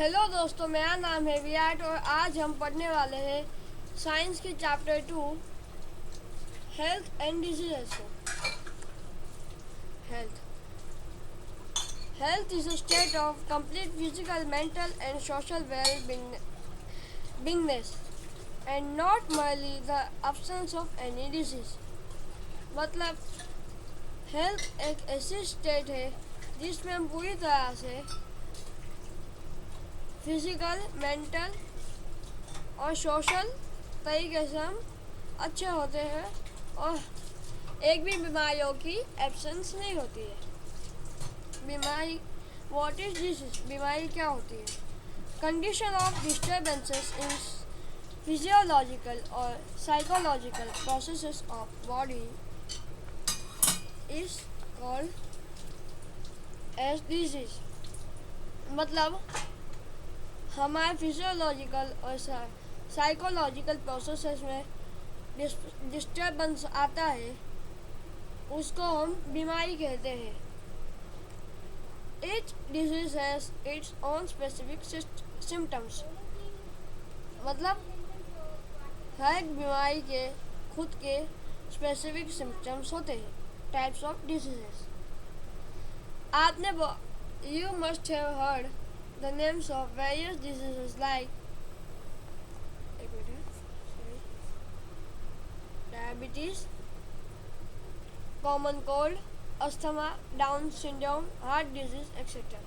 Hello दोस्तों, मेरा नाम है विराट और आज हम पढ़ने वाले हैं साइंस के चैप्टर 2 हेल्थ एंड डिजीजेस को। Health health is a state of complete physical, mental and social well beingness and not merely the absence of any disease. मतलब हेल्थ एक ऐसी स्टेट है जिसमें हम पूरी तरह से फिजिकल, मेंटल और सोशल तरीके से हम अच्छे होते हैं और एक भी बीमारियों की एब्सेंस नहीं होती है। बीमारी व्हाट इज डिसीज? बीमारी क्या होती है? Condition of disturbances in physiological और psychological processes of body is called as disease. मतलब हमारे फिजियोलॉजिकल और साइकोलॉजिकल प्रोसेसेस में डिस्टर्बेंस आता है, उसको हम बीमारी कहते हैं। Each disease has its own specific symptoms। मतलब हर एक बीमारी के खुद के स्पेसिफिक सिम्टम्स होते हैं। टाइप्स ऑफ डिजीजेस आपने you must have heard the names of various diseases like diabetes, common cold, asthma, down syndrome, heart disease etcetera.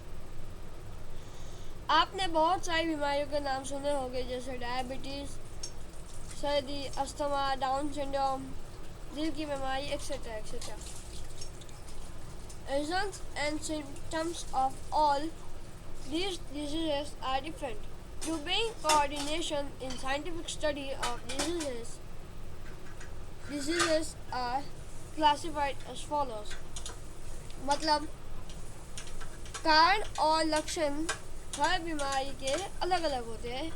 आपने बहुत सारी बीमारियों के नाम सुने होंगे, जैसे डायबिटीज, सर्दी, अस्थमा, डाउन सिंड्रोम, दिल की बीमारी etcetera etcetera. Results and symptoms of all these diseases are different. To bring coordination in scientific study of diseases are classified as follows। मतलब कारण और लक्षण हर बीमारी के अलग अलग होते हैं।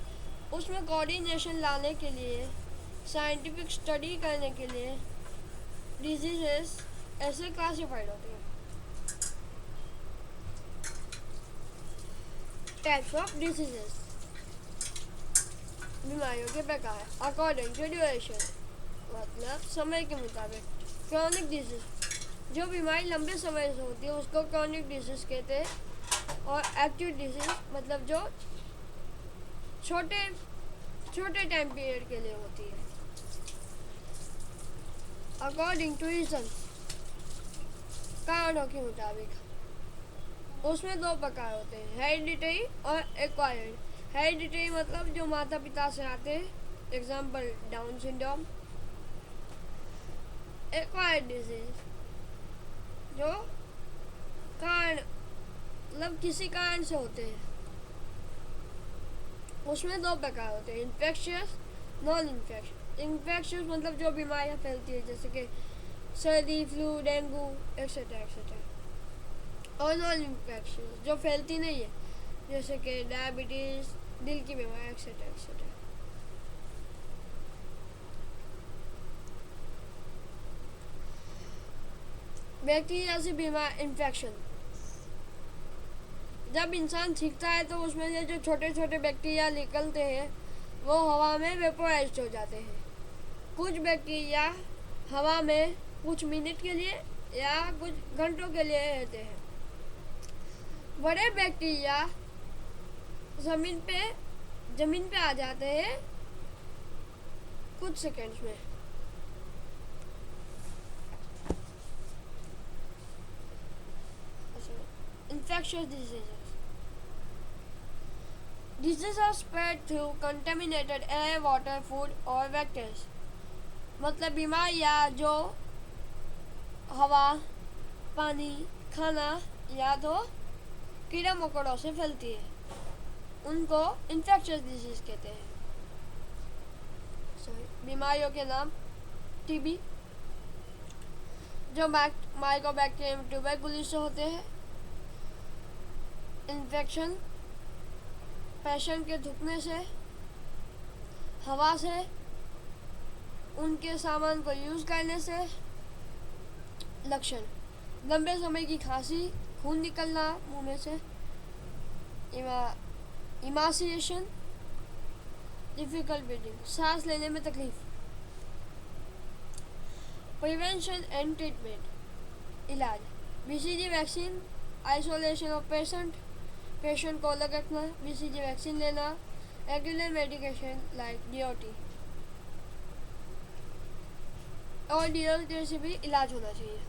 उसमें कोऑर्डिनेशन लाने के लिए, साइंटिफिक स्टडी करने के लिए डिजीजेस ऐसे क्लासिफाइड होते हैं। टाइप्स ऑफ डिजीजेस, बीमारियों के प्रकार अकॉर्डिंग टू ड्यूरेशन, मतलब समय के मुताबिक। क्रॉनिक डिजीज, जो बीमारी लंबे समय से होती है उसको क्रॉनिक डिजीज कहते हैं। और एक्यूट डिजीज मतलब जो छोटे टाइम पीरियड के लिए होती है। अकॉर्डिंग टू रीजन, कारणों के मुताबिक। उसमें दो प्रकार होते हैं, हेरिडिटरी और एक्वायर्ड। हेरिडिटरी मतलब जो माता पिता से आते हैं, example down syndrome. Acquired disease जो कारण मतलब किसी कारण से होते हैं। उसमें दो प्रकार होते हैं, इन्फेक्शियस, नॉन इन्फेक्शियस। इन्फेक्शियस मतलब जो बीमारियाँ फैलती है, जैसे कि सर्दी, फ्लू, डेंगू एक्सेट्रा एक्सेट्रा। और नॉन इन्फेक्शियस जो फैलती नहीं है, जैसे कि डायबिटीज, दिल की बीमारी एक्सेट्रा एक्सेट्रा। बैक्टीरिया से बीमार इन्फेक्शन, जब इंसान सीखता है तो उसमें से जो छोटे छोटे बैक्टीरिया निकलते हैं वो हवा में वेपोराइज हो जाते हैं। कुछ बैक्टीरिया हवा में कुछ मिनट के लिए या कुछ घंटों के लिए रहते हैं। बड़े बैक्टीरिया जमीन पे आ जाते हैं कुछ सेकंड्स में। Infectious diseases. Diseases are spread through contaminated air, water, food और vectors। मतलब बीमारियाँ जो हवा, पानी, खाना या तो कीड़ा मकोड़ों से फैलती है, उनको इन्फेक्शियस डिजीज कहते हैं। बीमारियों के नाम, टीबी जो माइकोबैक्टीरियम ट्यूबरकुलोसिस से होते हैं। इन्फेक्शन पेशेंट के थूकने से, हवा से, उनके सामान को यूज़ करने से। लक्षण लंबे समय की खांसी, खून निकलना मुंह में से, इमासिएशन, डिफिकल्ट ब्रीदिंग, सांस लेने में तकलीफ। प्रिवेंशन एंड ट्रीटमेंट, इलाज, BCG vaccine, isolation of patient को अलग रखना, बीसीजी वैक्सीन लेना, रेगुलर मेडिकेशन लाइक डीओटी और डीओटी से भी इलाज होना चाहिए।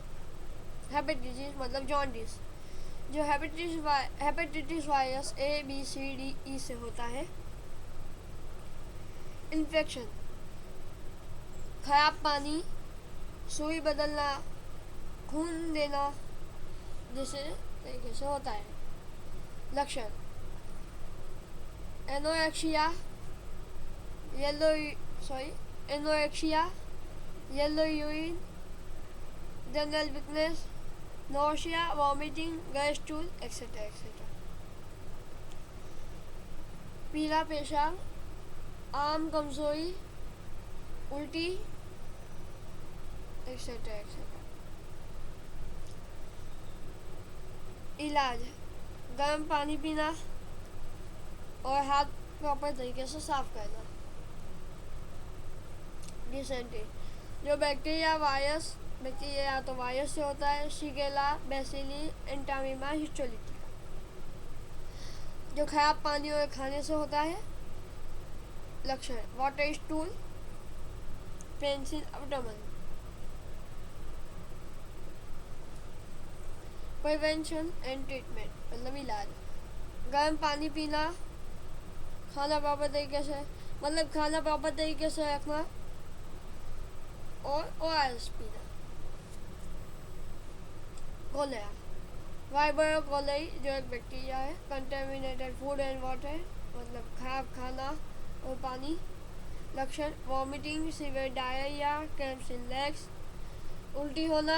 हेपेटाइटिस मतलब जॉन्डिस, जो hepatitis virus A B C D E से होता है। इन्फेक्शन, खराब पानी, सुई बदलना, खून देना, जैसे तरीके से होता है। लक्षण, anorexia, yellow urine, general weakness, nausea, vomiting, gas stool etcetera etcetera. पीला पेशाब, आम कमजोरी, उल्टी एक्सेट्रा एक्सेट्रा। इलाज, गर्म पानी पीना और हाथ प्रॉपर तरीके से साफ करना। डिसेंट्री, जो बैक्टीरिया या तो वायरस से होता है, शिगेला, बेसिली, एंटामिमा, हिस्टोलिटिका। जो खराब पानी और खाने से होता है। लक्षण, water stool, pains in abdomen. Prevention and treatment मतलब इलाज, गर्म पानी पीना, खाना प्रॉपर तरीके से रखना और ORS पीना। कोलेरा, वाइबरो कोलेई जो एक बैक्टीरिया है, कंटेमिनेटेड फूड एंड वाटर मतलब खराब खाना और पानी। लक्षण, वॉमिटिंग, सीवियर डायरिया, क्रैम्प्स इन लेग्स, उल्टी होना,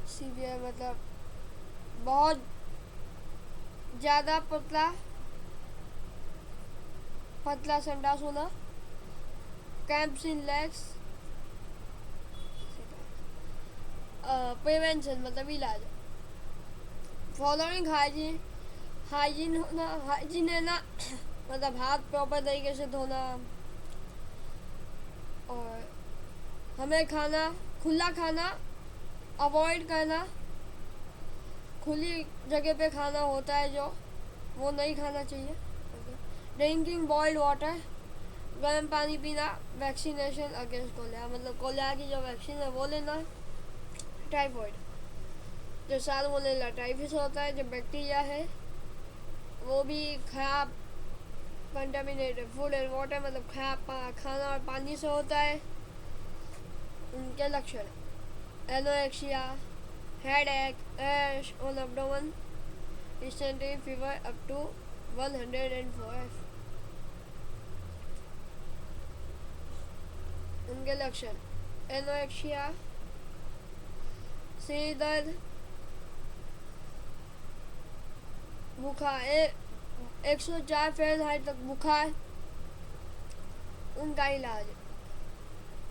सीवियर मतलब बहुत ज़्यादा पतला संडास होना, क्रैम्प्स इन लेग्स। प्रिवेंशन मतलब इलाज, फॉलोइंग हाइजीन लेना मतलब हाथ प्रॉपर तरीके से धोना और हमें खुला खाना अवॉइड करना। खुली जगह पे खाना होता है जो वो नहीं खाना चाहिए। ड्रिंकिंग बॉइल्ड वाटर, गर्म पानी पीना, वैक्सीनेशन अगेंस्ट कोलेरा मतलब कोलेरा की जो वैक्सीन है वो लेना। टाइफॉइड, जो साल्मोनेला टाइफस होता है, जो बैक्टीरिया है वो भी खराब कंटामिनेटेड फूड एंड वाटर मतलब खराब खाना और पानी से होता है। उनके लक्षण, anorexia, headache, rash on abdomen, dysentery, fever up to 104। उनके लक्षण, एनोरेक्सिया, सिर दर्द, बुखार 104 फ़ारेनहाइट तक बुखार। उनका इलाज,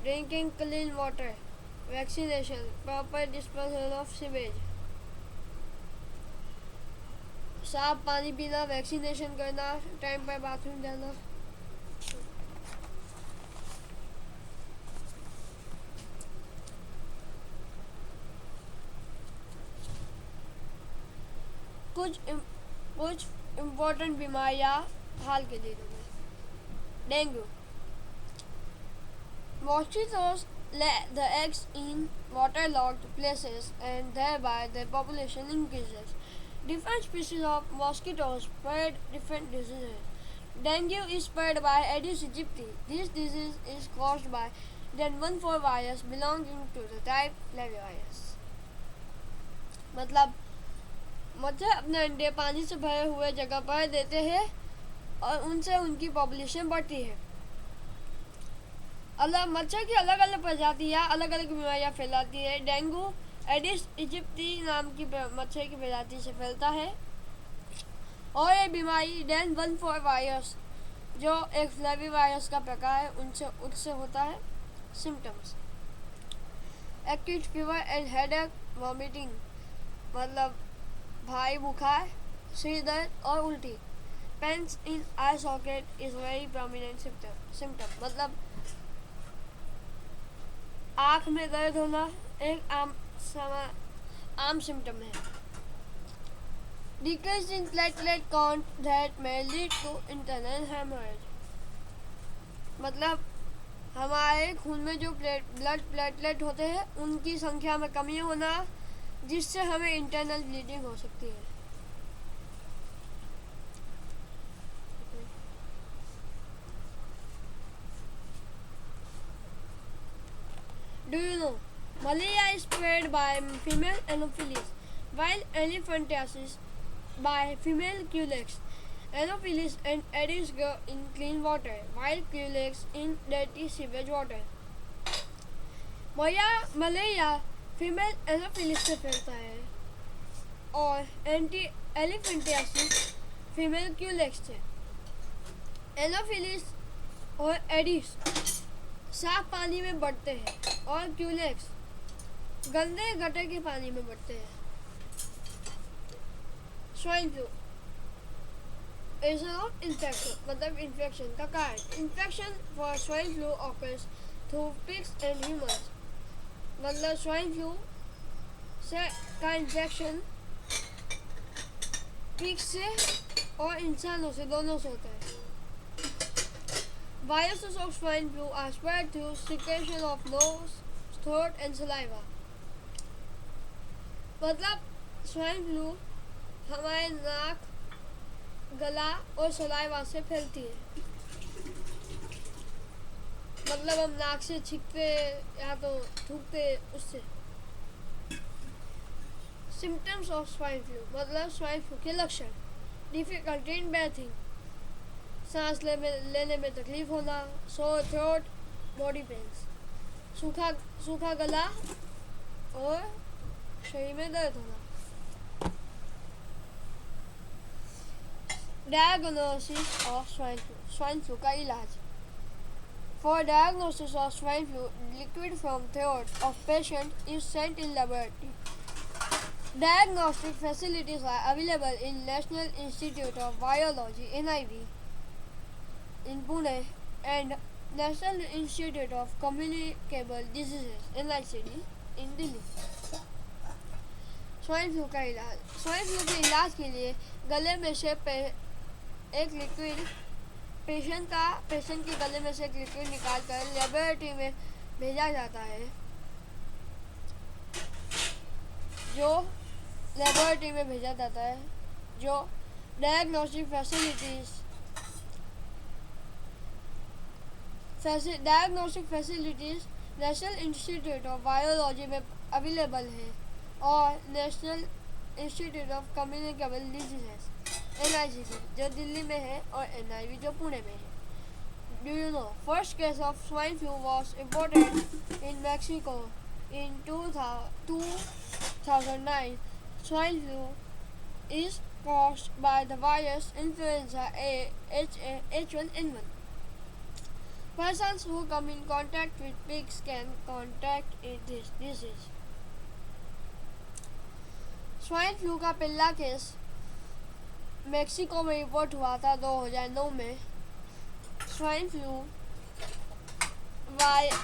drinking clean water, vaccination, proper disposal of sewage, साफ पानी पीना, वैक्सीनेशन करना, टाइम पर बाथरूम जाना। कुछ इम्पोर्टेंट बीमारियां हाल के दिनों में। Dengue, mosquitoes lay the eggs in waterlogged places and thereby their population increases. Different species of mosquitoes spread different diseases. Dengue is spread by Aedes aegypti. This disease is caused by den1,4 virus belonging to the type flavivirus. मतलब मच्छर अपने अंडे पानी से भरे हुए जगह पर देते हैं और उनसे उनकी पॉपुलेशन बढ़ती है। मच्छर की अलग अलग प्रजातियाँ अलग अलग बीमारियाँ फैलाती है। डेंगू एडिस इजिप्टी नाम की मच्छर की प्रजाति से फैलता है और ये बीमारी den1,4 वायरस जो एक फ्लेवी वायरस का प्रकार है उससे होता है। Symptoms, acute fever and headache, vomiting मतलब भाई बुखार, सिर दर्द और उल्टी। Pains in eye socket is very prominent symptom मतलब आँख में दर्द होना एक आम सिम्टम है। Decrease in platelet count that may lead to internal hemorrhage मतलब हमारे खून में जो ब्लड प्लेटलेट होते हैं उनकी संख्या में कमी होना जिससे हमें इंटरनल ब्लीडिंग हो सकती है। Do you know malaria is spread by female Anopheles while elephantiasis by female Culex. Anopheles and Aedes grow in clean water while Culex in dirty sewage water. Malaria female Anopheles से फैलता है और anti elephantiasis female Culex से। Anopheles और Aedes साफ पानी में बढ़ते हैं और क्यूलेक्स गंदे गटर के पानी में बढ़ते हैं। Swine flu is not infection मतलब इन्फेक्शन का कारण। Infection for swine flu occurs through pigs and humans मतलब स्वाइन फ्लू से का इन्फेक्शन पिग्स से और इंसानों से दोनों से होता है। Viruses of swine flu are spread through secretion of nose, throat and saliva मतलब स्वाइन फ्लू हमारे नाक, गला और सलाइवा से फैलती है। मतलब हम नाक से छींकते या तो थूकते उससे। सिम्टम्स ऑफ स्वाइन फ्लू मतलब स्वाइन फ्लू के लक्षण। डिफिकल्टी इन ब्रीथिंग सांस लेने में तकलीफ होना, सोर थ्रोट, बॉडी पेन्स, सूखा गला और शरीर में दर्द होना। डायग्नोसिस ऑफ स्वाइन फ्लू का इलाज। For diagnosis of swine flu liquid from throat of patient is sent in laboratory. Diagnostic facilities are available in National Institute of Virology (NIV) in Pune and National Institute of Communicable Diseases (NICD) in Delhi. Swine flu का इलाज। Swine flu के इलाज के लिए गले में से एक लिक्विड पेशेंट के गले में से एक लिक्विड निकालकर लेबोरेटरी में भेजा जाता है जो diagnostic facilities national institute of virology में अवेलेबल है और national institute of communicable diseases (NICD) जो दिल्ली में है और NIV जो पुणे में है। Do you know first case of swine flu was reported in Mexico in 2009? Swine flu is caused by the virus influenza A H1N1. Persons who come in contact with pigs can contract this disease. Swine flu का पहला case Mexico में report हुआ था 2009 में। Swine flu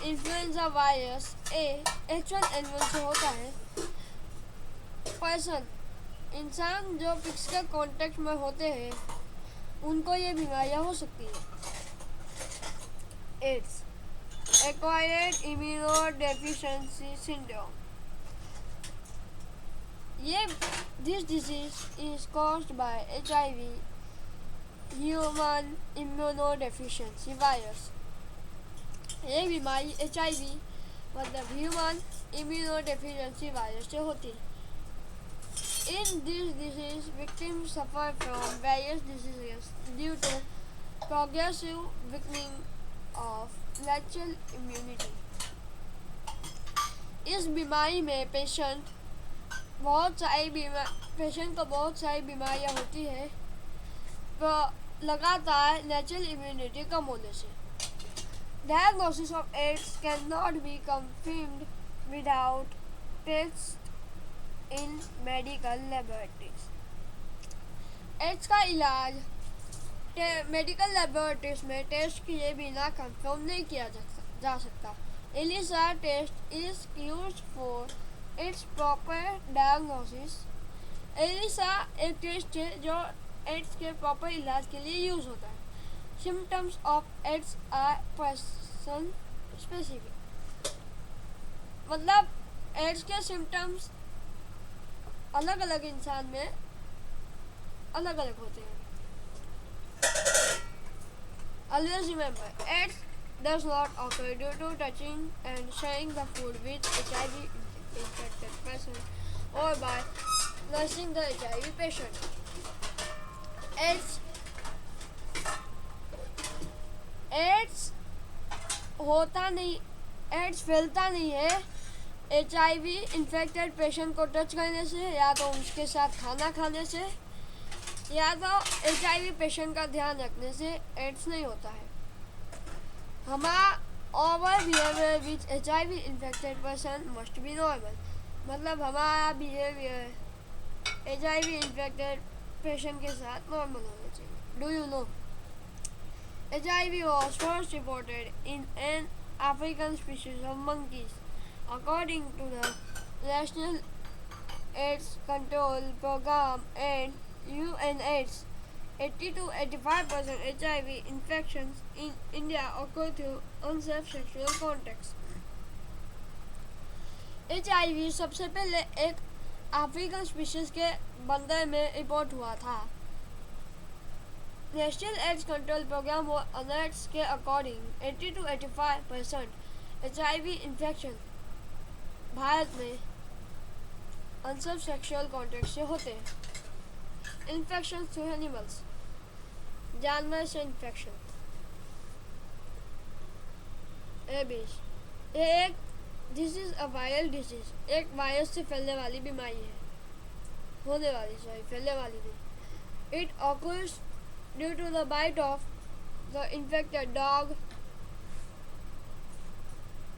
influenza virus A H1N1 से होता है। Person इंसान जो पिग्स के कांटेक्ट में होते हैं उनको ये बीमारियां हो सकती है। Ads acquired immunodeficiency syndrome this disease is caused by HIV human immunodeficiency virus। ये बीमारी HIV मतलब ह्यूमन इम्यूनोडेफिशिएंसी वायरस से होती है। In this disease, victims suffer from various diseases due to progressive weakening of natural immunity। इस बीमारी में patient को बहुत सारी बीमारियां होती है लगातार नेचुरल इम्यूनिटी कम होने से। Diagnosis of AIDS cannot be confirmed without tests in medical laboratories. AIDS का इलाज मेडिकल लेबोरेटरीज में टेस्ट किए बिना कंफर्म नहीं किया जा सकता. ELISA test is used for its proper diagnosis. ELISA एक टेस्ट है जो एड्स के प्रॉपर इलाज के लिए यूज होता है. Symptoms of AIDS are person specific. मतलब एड्स के सिम्टम्स अलग अलग इंसान में अलग अलग होते हैं. Always remember, AIDS does not occur due to touching and sharing the food with HIV infected person or by nursing the HIV patient. AIDS होता नहीं, एड्स फैलता नहीं है HIV इन्फेक्टेड पेशेंट को टच करने से, या तो उसके साथ खाना खाने से, या तो HIV पेशेंट का ध्यान रखने से एड्स नहीं होता है. हमारा behaviour with HIV infected person must be normal. मतलब हमारा बिहेवियर HIV इन्फेक्टेड पेशेंट के साथ नॉर्मल होना चाहिए. Do you know HIV was first reported in an African species of monkeys. According to the National AIDS Control Program and UNAIDS, 80 to 85% HIV infections in India occur through unsafe sexual contacts. HIV सबसे पहले एक African species के बंदर में report हुआ था. National AIDS control programme और अनर्ट्स के according 80 to 85% HIV infection Bharat में अनसेफ सेक्सुअल कॉन्टैक्ट से होते हैं. इन्फेक्शन थ्रू एनिमल्स, जानवर से इन्फेक्शन. रेबीज ये एक डिजीज अ वायरल डिजीज, एक वायरस से फैलने वाली बीमारी है. फैलने वाली नहीं. It occurs due to the bite of the infected dog,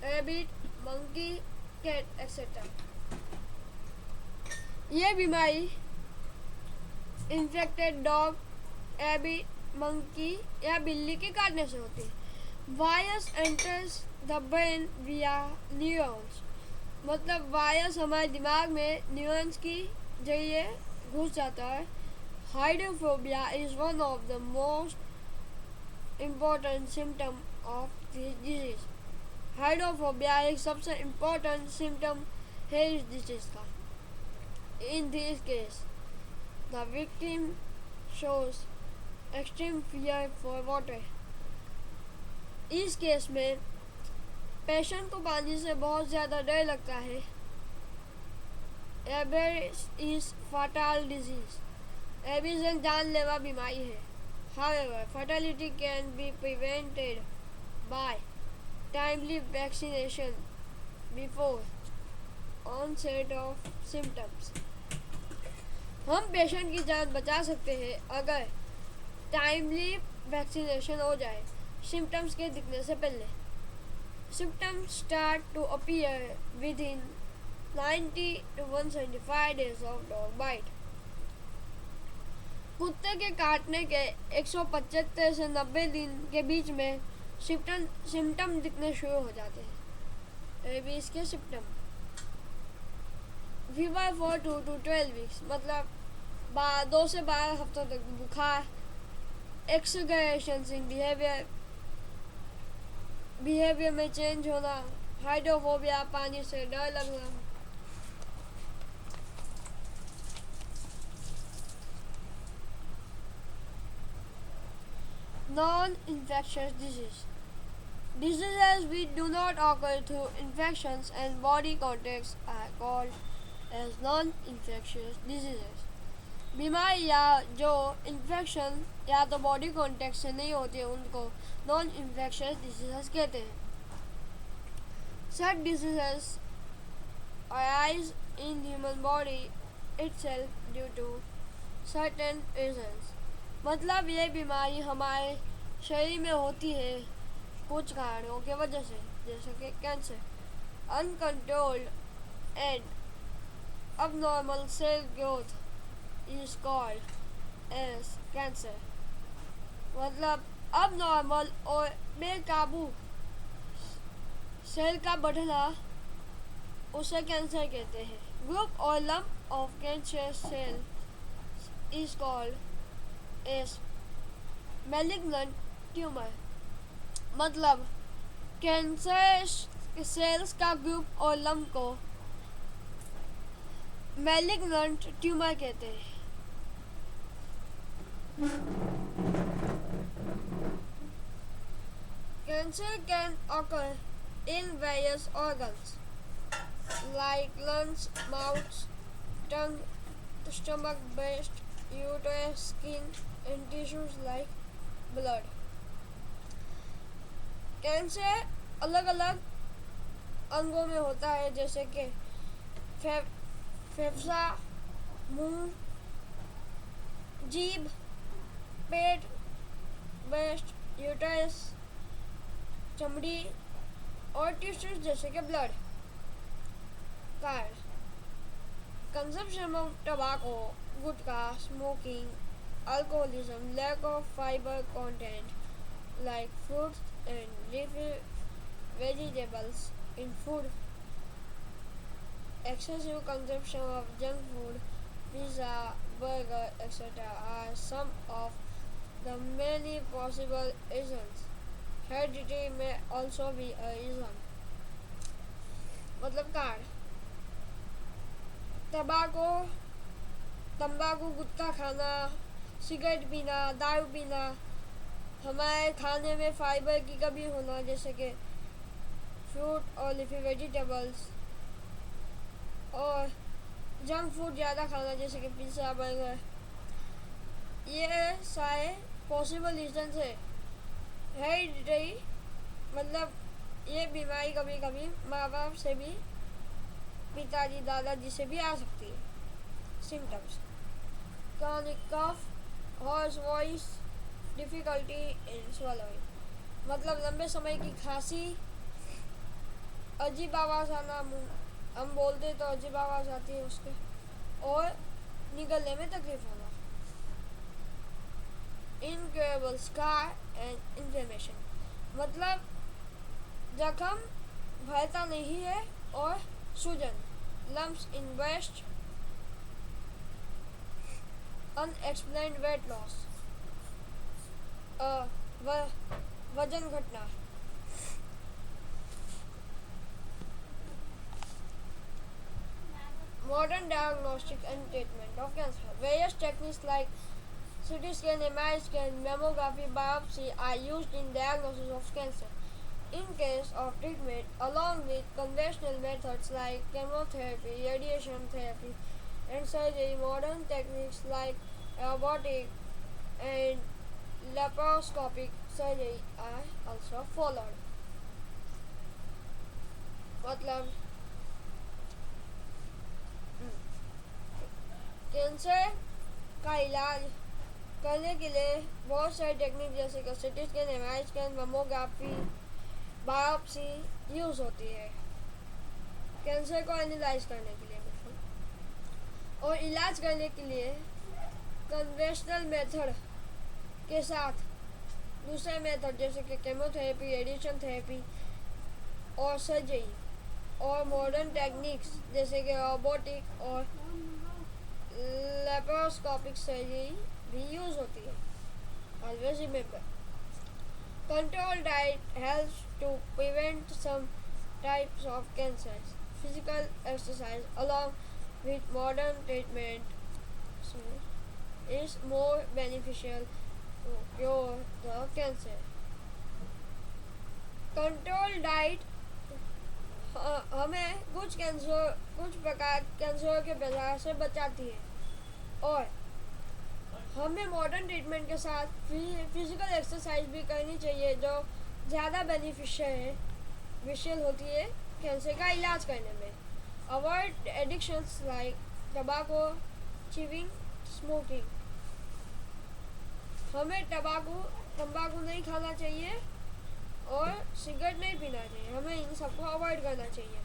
rabbit, monkey, cat etcetera. ये बीमारी इन्फेक्टेड डॉग, रैबिट, मंकी या बिल्ली के काटने से होती है. वायरस एंटर्स द ब्रेन विया न्यूरॉन्स. मतलब वायरस हमारे दिमाग में न्यूरॉन्स की जरिए घुस जाता है. Hydrophobia is one of the most important symptom of this disease. Hydrophobia एक सबसे इम्पोर्टेंट सिम्टम है इस डिजीज का. In this case the victim shows extreme fear for water. इस केस में पेशेंट को पानी से बहुत ज़्यादा डर लगता है. Rabies is fatal disease. Rabies एक जानलेवा बीमारी है. However, fatality can be prevented by timely vaccination before onset of symptoms. हम पेशेंट की जान बचा सकते हैं अगर टाइमली वैक्सीनेशन हो जाए सिम्टम्स के दिखने से पहले. Symptoms start to appear within 90 to 175 days of dog bite. कुत्ते के काटने के 175 से 90 दिन के बीच में सिम्टम दिखने शुरू हो जाते हैं. रेबीज के symptom fever for 2 to 12 weeks. मतलब 2 से 12 हफ्तों तक बुखार. एक्सग्रेशंस इन बिहेवियर में चेंज होना. हाइड्रोफोबिया पानी से डर लगना. Non-infectious disease. Diseases which do not occur through infections and body contacts are called as non-infectious diseases. बीमारियाँ जो इन्फेक्शन या तो बॉडी कॉन्टैक्ट से नहीं होती उनको नॉन इन्फेक्शियस डिजीजेस कहते हैं. Such diseases arise in human body itself due to certain reasons. मतलब ये बीमारी हमारे शरीर में होती है कुछ कारणों के वजह से, जैसे कि cancer. Uncontrolled and abnormal cell growth is called as cancer। मतलब abnormal और बेकाबू सेल का बढ़ना उसे कैंसर कहते हैं। ग्रुप और lump of cancer cell is called as malignant tumour. मतलब कैंसर सेल्स का ग्रुप और लंप को मैलिग्नेंट ट्यूमर कहते हैं। Cancer can occur in various organs like lungs, mouth, tongue, stomach, breast, uterus, skin, and tissues like blood। Cancer अलग अलग अंगों में होता है, जैसे कि फेफड़ा, मुंह, जीभ, पेट, ब्रेस्ट, यूटरस, चमड़ी और टिश्यूज जैसे कि ब्लड। कारण: consumption of टबाको, gutkha, smoking, alcoholism, lack of fiber content like fruits and leafy vegetables in food, excessive consumption of junk food, pizza, burger, etc. are some of the many possible reasons। Heredity may also be a reason। मतलब कारण: तंबाकू, गुटखा खाना, cigarette पीना, दारू पीना, हमारे खाने में फाइबर की कमी होना जैसे कि फ्रूट और लीफी वेजिटेबल्स, और जंक फूड ज़्यादा खाना जैसे कि पिज़्ज़ा, बर्गर, ये सारे पॉसिबल रीजन है। हेरिडिटरी मतलब ये बीमारी कभी कभी माँ बाप से भी, पिताजी दादाजी से भी आ सकती है। Symptoms: chronic cough, hoarse voice, difficulty in swallowing. मतलब लंबे समय की खांसी, अजीब आवाज़ आना, हम बोलते तो अजीब आवाज़ आती है उसके, और निगलने में तकलीफ होना। Incurable scar and inflammation. मतलब जख्म भरता नहीं है और सूजन। Lumps in breast, unexplained weight loss, वजन घटना। Modern diagnostics and treatment of cancer. Various techniques like CT scan, MRI scan, mammography, biopsy are used in diagnosis of cancer. In case of treatment, along with conventional methods like chemotherapy, radiation therapy, and surgery, modern techniques like robotic and laparoscopic surgery are also followed। मतलब cancer का इलाज करने के लिए बहुत सारी technique जैसे कि CT scan, MRI scan, mammography, biopsy use होती है कैंसर को एनालाइज करने के लिए बिल्कुल। और इलाज करने के लिए कन्वेंशनल मेथड के साथ दूसरे मेथड जैसे कि केमोथेरेपी, रेडिएशन थेरेपी और सर्जरी, और मॉडर्न टेक्निक्स जैसे कि रोबोटिक और लेप्रोस्कोपिक सर्जरी भी यूज होती है। Always remember, controlled diet helps to prevent some types of cancers। Physical exercise along with modern treatment is more beneficial to cure the cancer। Control diet हमें कुछ प्रकार cancer के प्रकार से बचाती है, और हमें मॉडर्न ट्रीटमेंट के साथ फिजिकल एक्सरसाइज भी करनी चाहिए जो ज़्यादा बेनिफिशियल होती है कैंसर का इलाज करने में। Avoid addictions like टबाको, chewing, smoking. हमें तंबाकू नहीं खाना चाहिए और सिगरेट नहीं पीना चाहिए, हमें इन सबको अवॉइड करना चाहिए।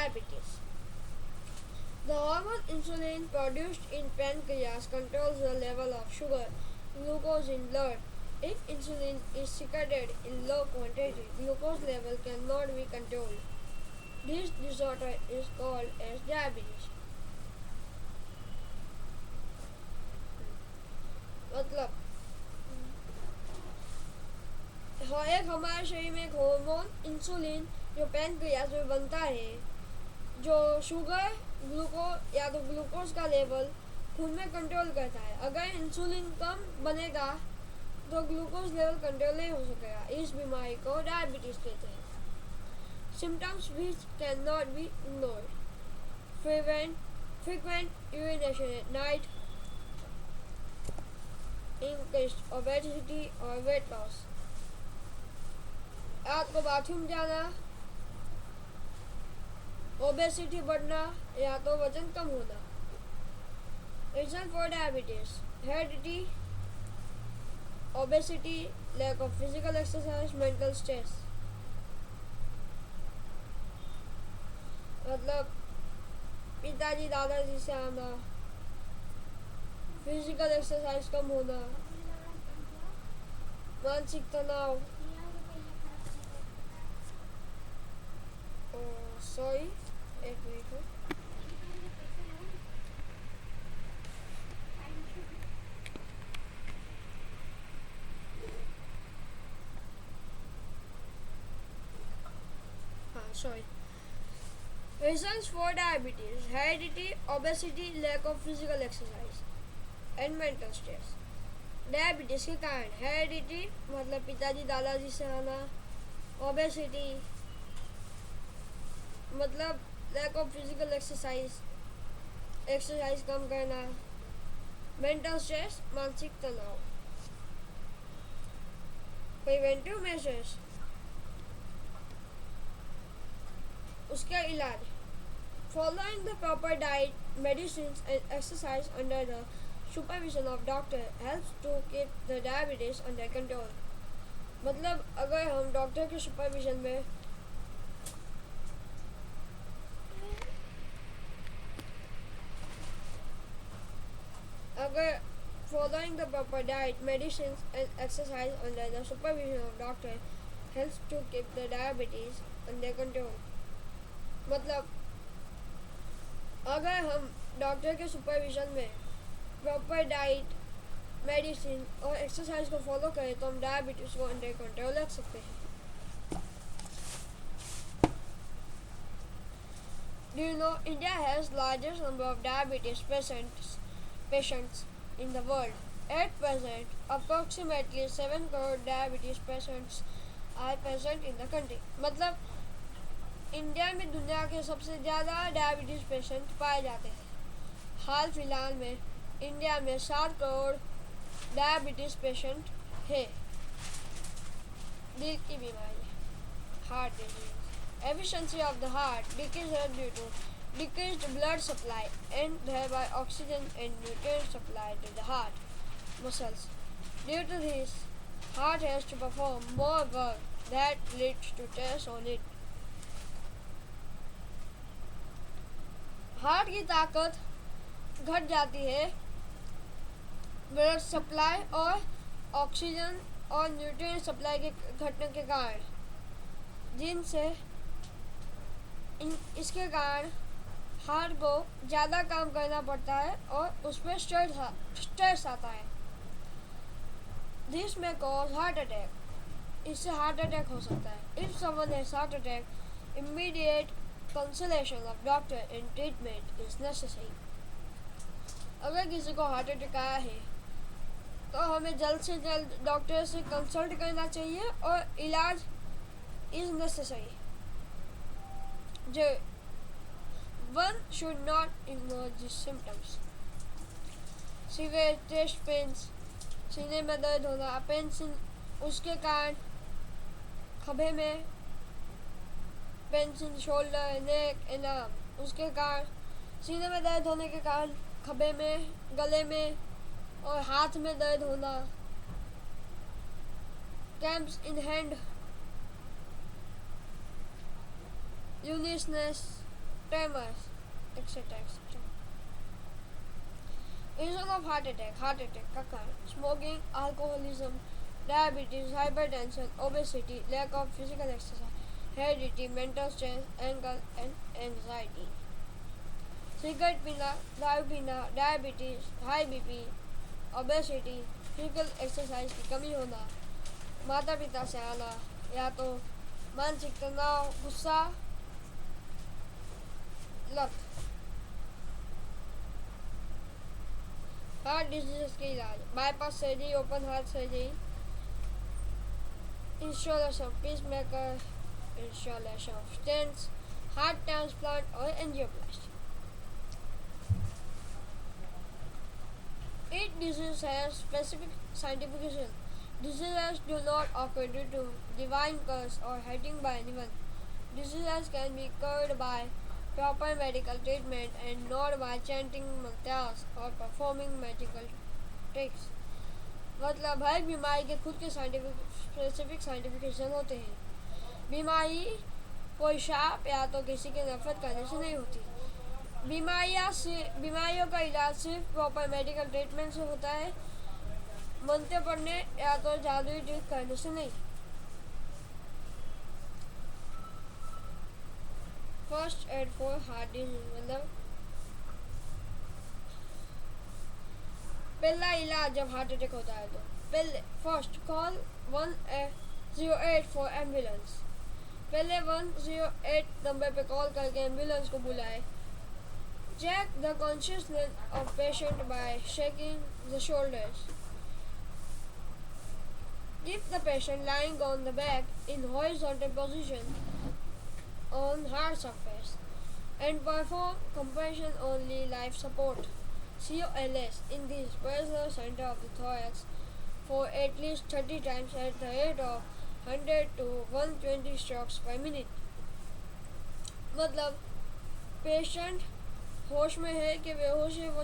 diabetes. The hormone insulin produced in pancreas controls the level of sugar, glucose in blood. If insulin is secreted in low quantity, glucose level cannot be controlled. This disorder is called as diabetes. मतलब एक हमारे शरीर में एक hormone insulin जो pancreas में बनता है, जो शुगर ग्लूकोज या तो ग्लूकोज का लेवल खून में कंट्रोल करता है. अगर इंसुलिन कम बनेगा तो ग्लूकोज लेवल कंट्रोल नहीं हो सकेगा. इस बीमारी को डायबिटीज कहते हैं. Symptoms which cannot be ignored: frequent urination at night, increased obesity or weight loss. रात को बाथरूम जाना, ओबेसिटी बढ़ना या तो वजन कम होना. Reason for diabetes: heredity, obesity, lack of physical exercise, mental stress. मतलब पिताजी दादाजी से आना, फिजिकल एक्सरसाइज कम होना, मानसिक तनाव. सॉरी, एक minute. Sorry. Reasons for diabetes: heredity, obesity, lack of physical exercise, and mental stress. Diabetes के कारण हेरिडिटी मतलब पिताजी दादाजी से आना, ओबेसिटी मतलब लैक ऑफ फिजिकल एक्सरसाइज कम करना, मेंटल स्ट्रेस मानसिक तनाव. प्रिवेंटिव मेजर्स, उसका इलाज: following the proper diet, medicines and exercise under the supervision of doctor helps to keep the diabetes under control. मतलब अगर हम डॉक्टर के सुपरविजन में following the proper diet, medicines and exercise under the supervision of doctor helps to keep the diabetes under control. मतलब अगर हम doctor के supervision में प्रॉपर डाइट, मेडिसिन और एक्सरसाइज को फॉलो करें तो हम डायबिटीज को अंडर कंट्रोल रख सकते हैं. Do you know India has largest number of diabetes patients in the world? At present, approximately 7 crore diabetes patients are present in the country. मतलब इंडिया में दुनिया के सबसे ज़्यादा डायबिटीज़ पेशेंट पाए जाते हैं. हाल फिलहाल में इंडिया में 7 करोड़ डायबिटीज़ पेशेंट है. दिल की बीमारी, heart disease. Efficiency of the heart decreases due to decreased blood supply and thereby oxygen and nutrient supply to the heart muscles. Due to this, heart has to perform more work that leads to stress on it. Heart की ताकत घट जाती है blood supply और oxygen और nutrient supply के घटने के कारण, जिनसे इसके कारण हार्ट को ज़्यादा काम करना पड़ता है और उस पर स्ट्रेस आता है. दिस में कॉज हार्ट अटैक. इससे हार्ट अटैक हो सकता है. If someone has heart attack, immediate consultation of doctor and treatment is necessary. अगर किसी को हार्ट अटैक आया है तो हमें जल्द से जल्द डॉक्टर से कंसल्ट करना चाहिए और इलाज is necessary. One should not ignore these symptoms. Severe chest pains, सीने में दर्द होना, पेंसिल उसके कारण खभे में, pencil shoulder, neck, and arm, उसके कारण सीने में दर्द होने के कारण खभे में, गले में और हाथ में दर्द होना. Cramps in hand, uneasiness, tremors, etc. etc. Reason of heart attack का कारण smoking, alcoholism, diabetes, hypertension, obesity, lack of physical exercise, heredity, mental stress, anger and anxiety. Cigarette पीना, दारू पीना, diabetes, high BP, obesity, physical exercise की कमी होना, माता पिता से आना, या तो मानसिक तनाव, गुस्सा, लत। हार्ट डिजीज के इलाज bypass surgery, open heart surgery, installation of pacemaker, installation of stents, heart transplant और angioplasty. Each disease has specific scientific reason. Diseases do not occur due to divine curse or hating by anyone. Diseases can be cured by proper medical treatment and not by chanting mantras or performing magical tricks. मतलब हर बीमारी के खुद के specific scientific reason होते हैं। बीमारी कोई शाप या तो किसी के नफरत करने से नहीं होती। बीमारियों का इलाज सिर्फ प्रॉपर मेडिकल ट्रीटमेंट से होता है, मंत्र पढ़ने या तो जादुई ट्रिक करने से नहीं। First aid for heart disease मतलब पहला इलाज जब हार्ट अटैक होता है तो पहले फर्स्ट कॉल 108 फॉर एम्बुलेंस। पहले 108 नंबर पे कॉल करके एम्बुलेंस को बुलाए। Check the consciousness of patient by shaking the shoulders. Keep the patient lying on the back in horizontal position on hard surface and perform compression-only life support (COLS) in the pressure center of the thorax for at least 30 times at the rate of 100 to 120 strokes per minute. मतलब patient होश में है कि बेहोश है, वो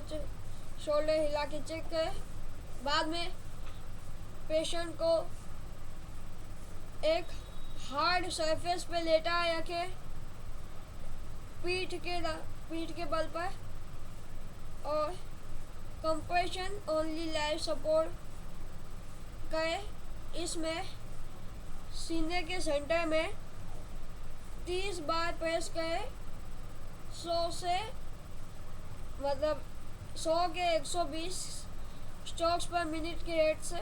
shoulder हिला के चेक करे। बाद में पेशेंट को एक हार्ड सरफेस पे लेटा रखे पीठ के बल पर और कंप्रेशन ओनली लाइफ सपोर्ट करे। इसमें सीने के सेंटर में 30 बार प्रेस करे। 100 से मतलब 100 के 120 स्ट्रोक्स पर मिनट के रेट से।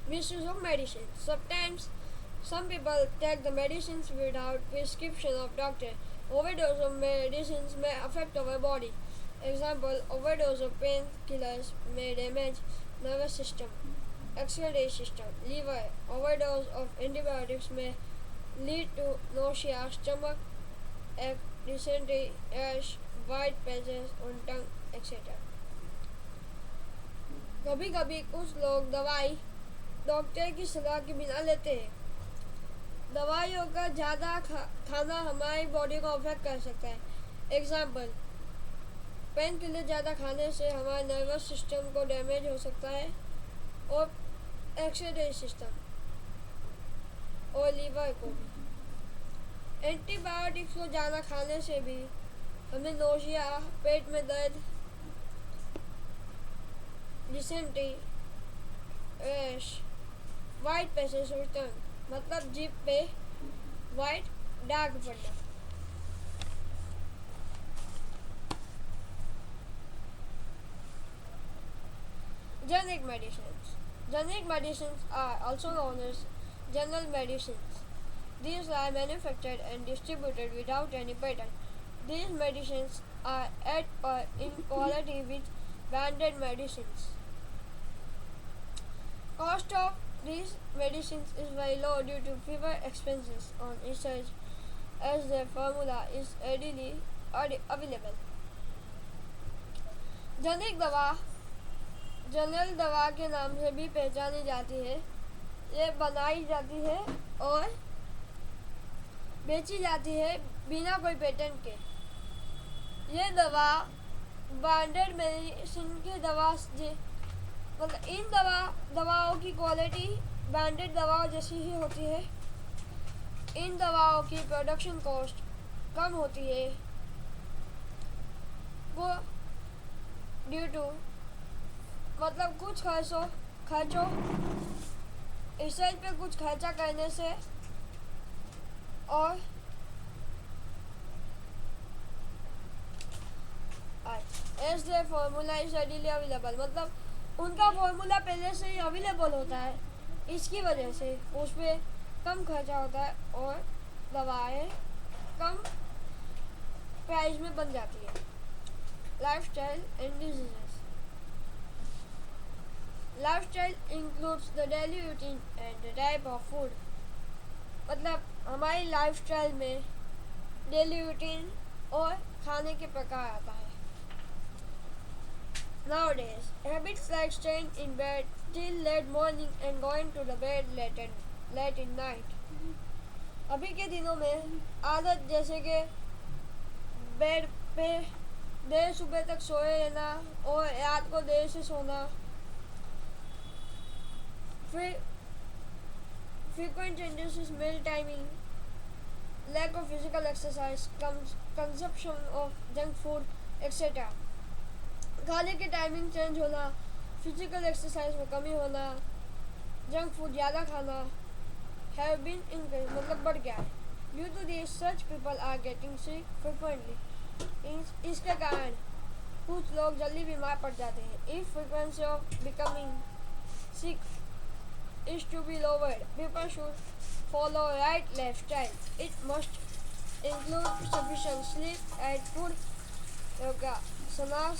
Misuse of medicine. Sometimes some people take the medicines without prescription of doctor. Overdose of medicines may affect our body. Example: overdose of painkillers may damage nervous system, excretory system, liver. Overdose of antibiotics may lead to nausea, stomach ache, dysentery, rash, white patches on tongue, etc. कभी कभी कुछ लोग दवाई doctor की सलाह के बिना लेते हैं। दवाइयों का ज़्यादा खाना हमारी बॉडी को अफेक्ट कर सकता है। एग्जाम्पल: पेन किलर ज़्यादा खाने से हमारे नर्वस सिस्टम को डैमेज हो सकता है और एक्सक्रीटरी सिस्टम और लीवर को भी। एंटीबायोटिक्स को ज़्यादा खाने से भी हमें नोशिया, पेट में दर्द, डिसेंट्री, रैश, वाइट पैचेस और टंग मतलब जीभ पे वाइट दाग पड़ना। Generic medicines. Generic medicines are also known as general medicines. These are manufactured and distributed without any patent. These medicines are at par in quality with branded medicines. Cost of these medicines is very low due to fewer expenses on research as their formula is readily available. Generic दवा general दवा के नाम से भी पहचानी जाती है। ये बनाई जाती है और बेची जाती है बिना कोई पेटेंट के। ये दवा ब्रांडेड मेडिसिन की दवा मतलब इन दवाओं की क्वालिटी ब्रांडेड दवाओं जैसी ही होती है। इन दवाओं की प्रोडक्शन कॉस्ट कम होती है वो ड्यू टू मतलब कुछ खर्चों रिसर्च पे कुछ खर्चा करने से और as the formula is readily available मतलब उनका फॉर्मूला पहले से ही अवेलेबल होता है, इसकी वजह से उस पर कम खर्चा होता है और दवाएं कम प्राइस में बन जाती है। Lifestyle and diseases. Lifestyle includes the daily routine and the type of food मतलब हमारी लाइफस्टाइल में डेली रूटीन और खाने के प्रकार आता है। Nowadays, habits like staying in bed till late morning and going to the bed late in night. अभी के दिनों में आदत जैसे कि बेड पे देर सुबह तक सोए रहना और रात को देर से सोना, फिर frequent changes in meal timing, lack of physical exercise, consumption of junk food, etc. खाने की टाइमिंग चेंज होना, फिजिकल एक्सरसाइज में कमी होना, जंक फूड ज़्यादा खाना हैव बीन इंक्रीज मतलब बढ़ गया है। Due to this such people are getting sick frequently. इसके कारण कुछ लोग जल्दी बीमार पड़ जाते हैं। If frequency of becoming sick is to be lowered people should follow right lifestyle. It must include sufficient sleep and food, yoga, asanas,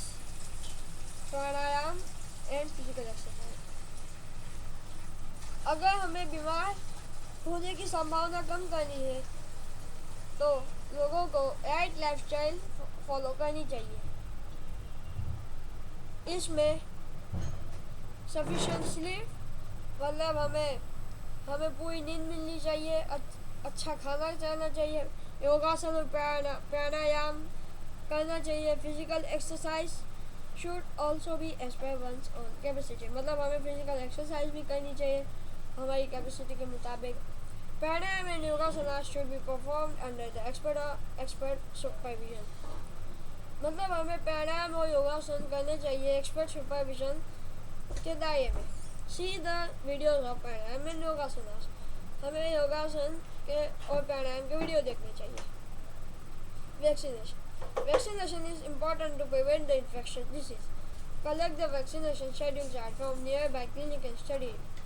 pranayama and physical exercise. अगर हमें बीमार होने की संभावना कम करनी है तो लोगों को राइट लाइफस्टाइल फॉलो करनी चाहिए। इसमें सफिशिएंट स्लीप मतलब हमें पूरी नींद मिलनी चाहिए, अच्छा खाना खाना चाहिए, योगासन और प्राणायाम करना चाहिए। Physical exercise should also be as per one's own capacity मतलब हमें फिजिकल एक्सरसाइज भी करनी चाहिए हमारी कैपेसिटी के मुताबिक। प्राणायाम एंड योगासन should be performed under the expert supervision मतलब हमें प्राणायाम और योगासन करने चाहिए एक्सपर्ट सुपरविजन के दायरे में। See the videos of pranayama and योगासन। हमें योगासन के और प्राणायाम के वीडियो देखने चाहिए। Vaccination. Vaccination is important to prevent the infectious disease. Collect the vaccination schedule chart from nearby clinic and study it.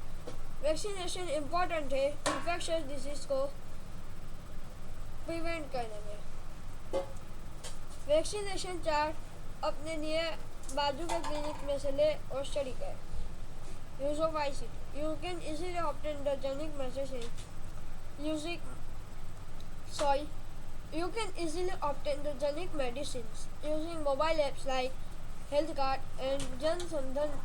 Vaccination important है infectious disease को prevent करने में। Vaccination chart अपने नियर बाजू के क्लिनिक में से ले और स्टडी करें। Use of ICT. You can easily obtain the genetic messaging You can easily obtain the genetic medicines using mobile apps like HealthCard and Jan Sandhan.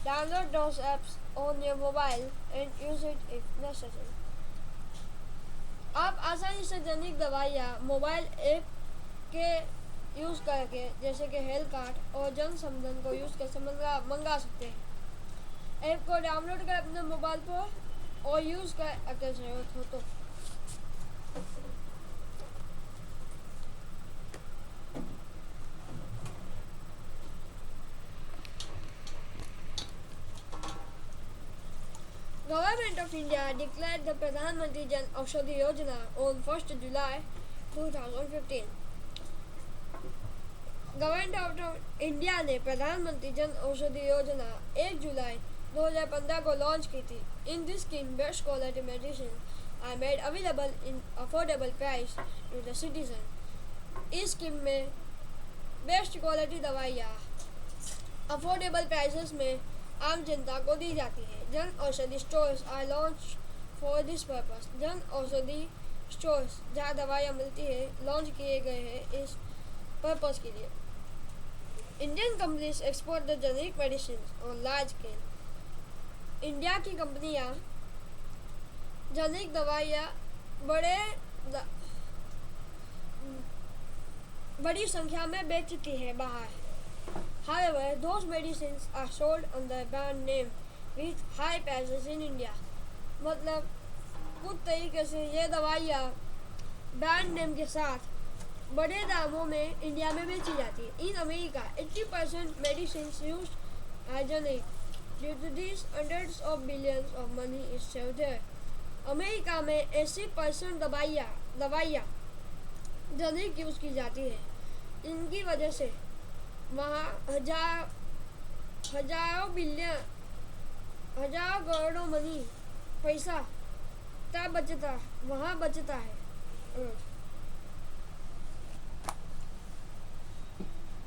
Download those apps on your mobile and use it if necessary. आप आसानी से generic दवाइयाँ mobile app के use करके जैसे कि health card और जन संबंधन को यूज़ करके मंगा सकते हैं। ऐप को डाउनलोड कर अपने मोबाइल पर और यूज़ कर अगर ज़रूरत हो तो। Government of India declared the Pradhan Mantri Jan Aushadhi Yojana on 1st July 2015. Government of India ने प्रधानमंत्री जन औषधि योजना 1 जुलाई 2015 को लॉन्च की थी। In this scheme best quality medicine are made available in affordable price to the citizen. इस scheme में best quality दवाइयाँ affordable prices में आम जनता को दी जाती है। Jan Aushadhi stores are launch for this purpose. Jan Aushadhi stores जहाँ दवाइयाँ मिलती है लॉन्च किए गए हैं इस पर्पस के लिए। Indian companies export the generic medicine on large scale. India की कंपनियां जेनेरिक दवाइयाँ बड़ी संख्या में बेचती है बाहर। However, those medicines are sold under brand name with high prices in India. मतलब कुछ तरीके से ये दवाइयाँ ब्रांड नेम के साथ बड़े दामों में इंडिया में बेची जाती है। In America 80% medicine use hygienic due to this hundreds of billions of money is saved there. America में 80% दवाइयाँ जेनेरिक यूज की जाती है। इनकी वजह से वहाँ हजारों करोड़ों मनी पैसा वहाँ बचता है रोज।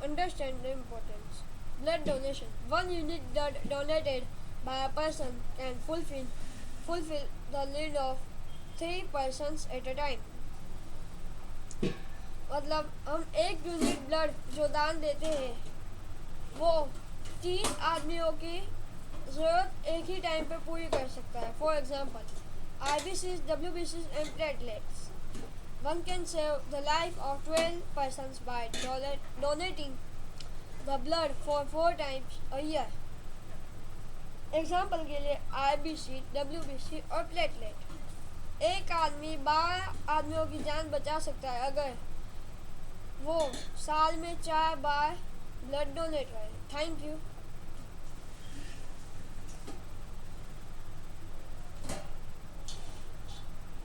Understand the importance. Blood donation. 1 unit blood donated by a person can fulfill the need of 3 persons at a time. मतलब हम 1 यूनिट ब्लड जो दान देते हैं वो 3 आदमियों की जरूरत एक ही टाइम पे पूरी कर सकता है। For example IBCs, WBCs and platelets. One can save the life of 12 persons by donating the blood for 4 times a year. Example के लिए IBC, WBC और प्लेटलेट। एक आदमी 12 आदमियों की जान बचा सकता है अगर वो साल में 4 बार ब्लड डोनेट करे। Thank you.